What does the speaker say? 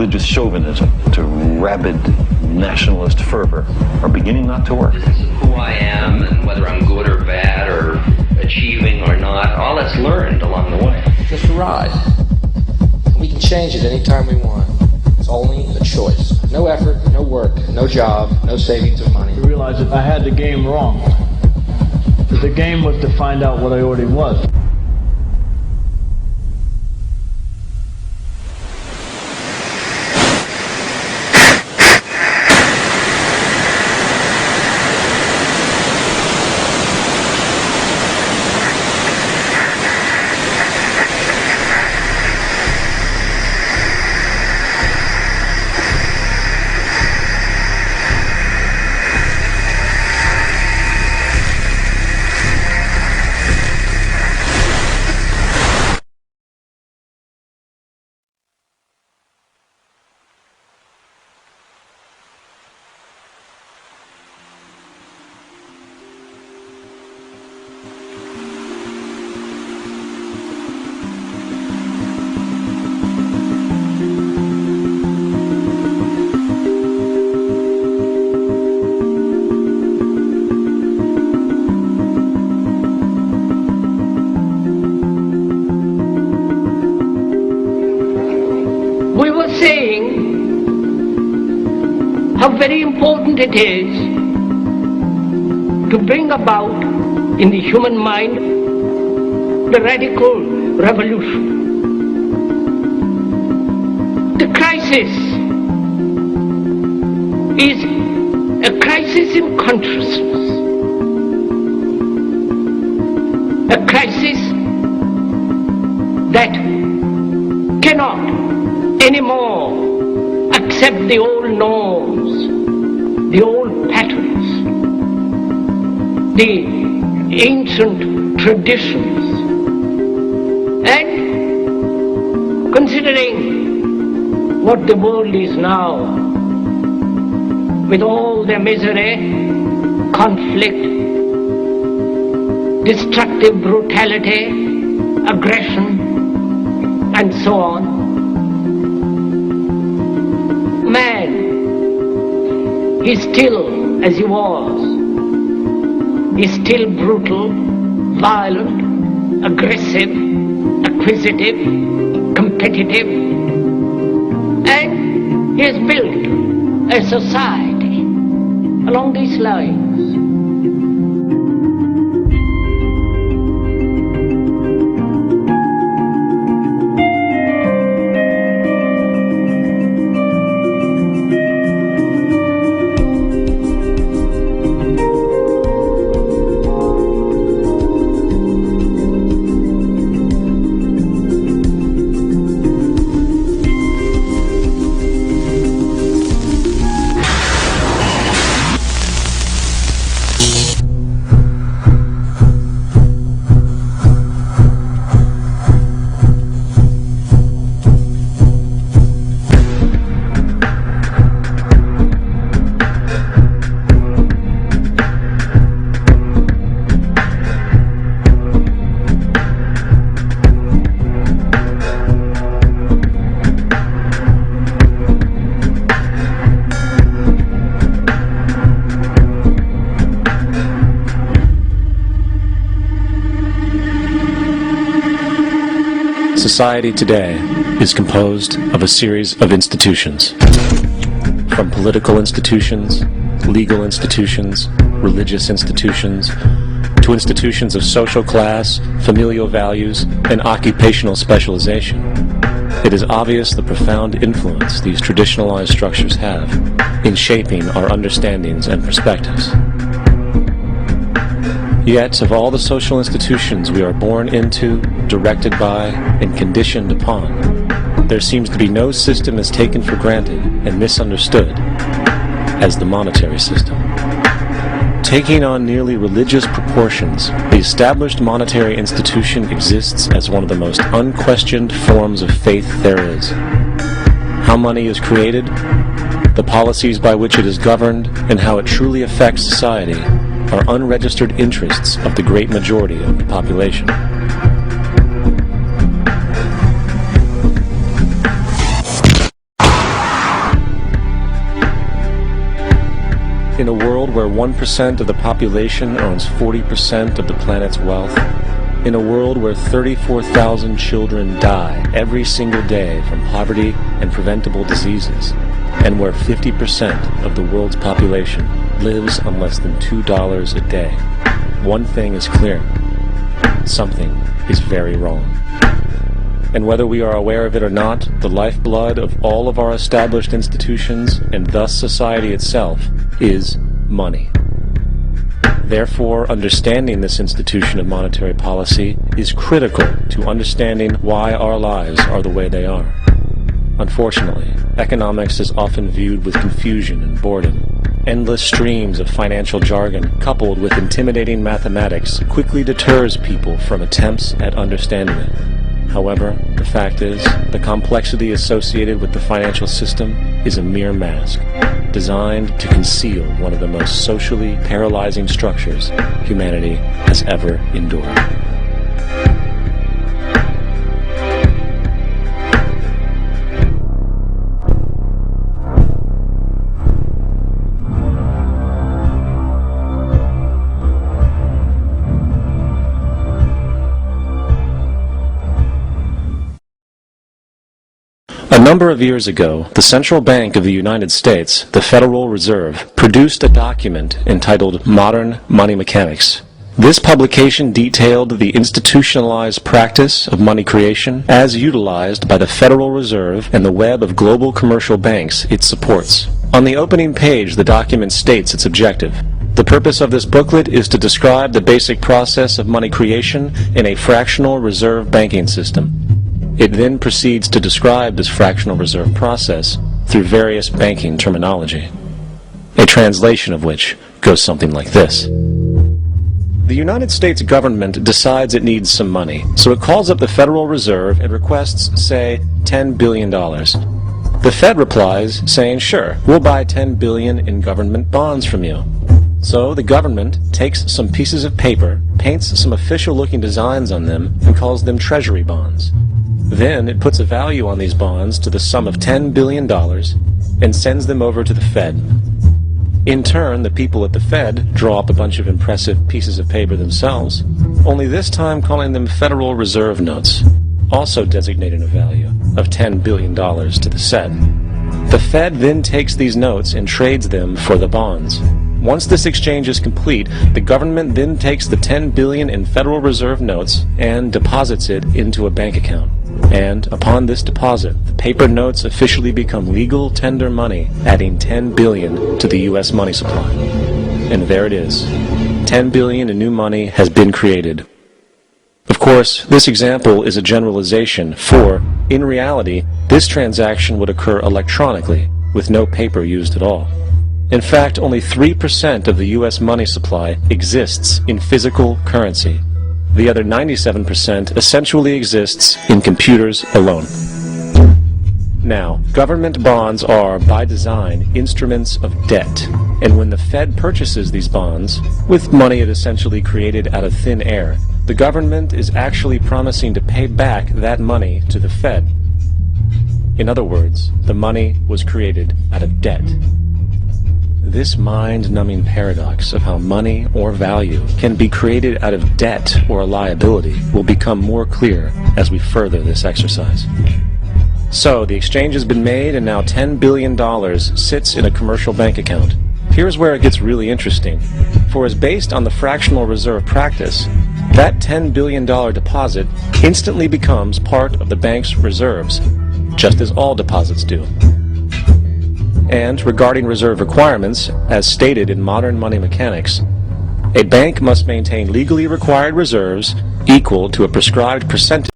religious chauvinism to rabid nationalist fervor are beginning not to work. This is who I am and whether I'm good or bad or achieving or not, all that's learned along the way. Just a ride. We can change it anytime we want. It's only a choice. No effort, no work, no job, no savings of money. I realized that I had the game wrong. That the game was to find out what I already was. We were saying how very important it is to bring about in the human mind the radical revolution. The crisis is a crisis in consciousness, a crisis that cannot anymore accept the old norms, the old patterns, the ancient traditions. And considering what the world is now, with all their misery, conflict, destructive brutality, aggression, and so on, man is still as he was. He's still brutal, violent, aggressive, acquisitive, competitive, and he has built a society along these lines. Society today is composed of a series of institutions. From political institutions, legal institutions, religious institutions, to institutions of social class, familial values, and occupational specialization. It is obvious the profound influence these traditionalized structures have in shaping our understandings and perspectives. Yet, of all the social institutions we are born into, directed by, and conditioned upon, there seems to be no system as taken for granted and misunderstood as the monetary system. Taking on nearly religious proportions, the established monetary institution exists as one of the most unquestioned forms of faith there is. How money is created, the policies by which it is governed, and how it truly affects society are unregistered interests of the great majority of the population. In a world where 1% of the population owns 40% of the planet's wealth, in a world where 34,000 children die every single day from poverty and preventable diseases, and where 50% of the world's population lives on less than $2 a day, one thing is clear: something is very wrong. And whether we are aware of it or not, the lifeblood of all of our established institutions, and thus society itself, is money. Therefore, understanding this institution of monetary policy is critical to understanding why our lives are the way they are. Unfortunately, economics is often viewed with confusion and boredom. Endless streams of financial jargon, coupled with intimidating mathematics, quickly deters people from attempts at understanding it. However, the fact is, the complexity associated with the financial system is a mere mask, designed to conceal one of the most socially paralyzing structures humanity has ever endured. A number of years ago, the Central Bank of the United States, the Federal Reserve, produced a document entitled Modern Money Mechanics. This publication detailed the institutionalized practice of money creation as utilized by the Federal Reserve and the web of global commercial banks it supports. On the opening page, the document states its objective. The purpose of this booklet is to describe the basic process of money creation in a fractional reserve banking system. It then proceeds to describe this fractional reserve process through various banking terminology, a translation of which goes something like this. The United States government decides it needs some money, so it calls up the Federal Reserve and requests, say, $10 billion. The Fed replies, saying, sure, we'll buy $10 billion in government bonds from you. So the government takes some pieces of paper, paints some official-looking designs on them, and calls them treasury bonds. Then it puts a value on these bonds to the sum of $10 billion and sends them over to the Fed. In turn, the people at the Fed draw up a bunch of impressive pieces of paper themselves, only this time calling them Federal Reserve notes, also designating a value of $10 billion to the Fed. The Fed then takes these notes and trades them for the bonds. Once this exchange is complete, the government then takes the $10 billion in Federal Reserve notes and deposits it into a bank account. And upon this deposit, the paper notes officially become legal tender money, adding $10 billion to the U.S. money supply. And there it is. $10 billion in new money has been created. Of course, this example is a generalization, for, in reality, this transaction would occur electronically, with no paper used at all. In fact, only 3% of the U.S. money supply exists in physical currency. The other 97% essentially exists in computers alone. Now, government bonds are, by design, instruments of debt, and when the Fed purchases these bonds, with money it essentially created out of thin air, the government is actually promising to pay back that money to the Fed. In other words, the money was created out of debt. This mind-numbing paradox of how money or value can be created out of debt or a liability will become more clear as we further this exercise. So, the exchange has been made and now $10 billion sits in a commercial bank account. Here's where it gets really interesting. For as based on the fractional reserve practice, that $10 billion deposit instantly becomes part of the bank's reserves, just as all deposits do. And regarding reserve requirements, as stated in modern money mechanics, a bank must maintain legally required reserves equal to a prescribed percentage